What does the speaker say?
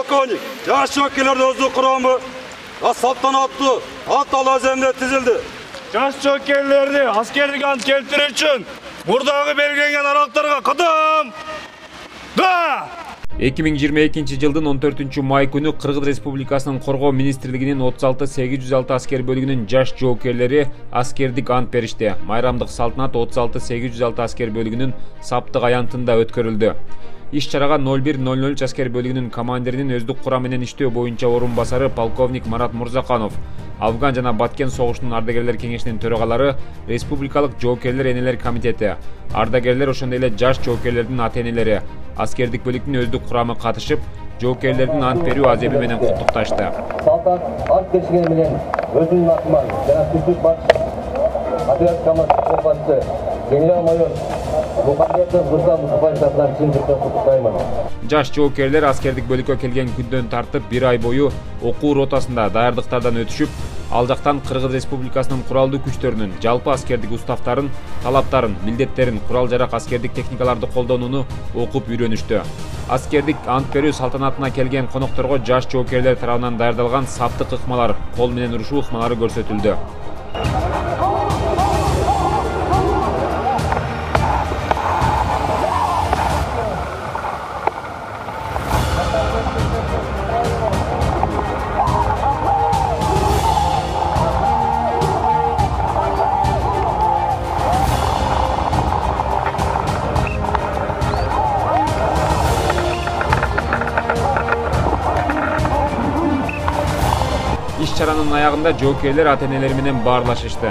полковник, жаш жоокейлердин өздүк курамы салтанаттуу ат алаземде тизилди. Жаш жоокейлерди аскердик ант келтирүү үчүн мурдагы белгиленген аралыктарга кадам! Да! 2022 жылдын 14 май күнү Кыргыз Республикасынын Коргоо министрлигинин 36-806 аскер бөлүгүнүн жаш жоокерлери аскердик ант беришти. Майрамдык салтанат 36-806 аскер бөлүгүнүн саптык аянтында өткөрүлдү. Иш чарага 01-003 аскер бөлүгүнүн командиринин өздүк курам менен иштөө боюнча орун басары полковник Марат Мурзаканов, Афган жана Баткен согушунун ардагерлер кеңешинин төрагалары, Республикалык жоокерлер энелер комитети, ардагерлер ошондой эле жаш жоокерлердин ата-энелери, аскердик бөлүктүн өздүк курамы катышып, жоокерлердин ант берүү азеби менен куттукташты. Салтанат ант беришкени менен өзүмдүн атыман жана түздүк баш отряд командасы генерал-майор Мухаммедов Руслан Мустафаевич атынан чын жүрөктөн куттуктаймын. Жаш жоокерлер аскердик бөлүккө келген күндөн тартып 1 ай бою окуу ротасында даярдыктардан өтүшүп, ал жактан Кыргыз Республикасынын куралдуу күчтөрүнүн жалпы аскердик уставтарын, талаптарын, милдеттерин, курал-жарак, аскердик техникаларды колдонууну окуп үйрөнүштү. Аскердик ант берүү салтанатына келген конокторго жаш жоокерлер тарабынан даярдалган саптык ыкмалар, кол менен урушуу ыкмалары көрсөтүлдү. Иш чаранын аягында жоокерлер ата-энелери менен баарлашышты.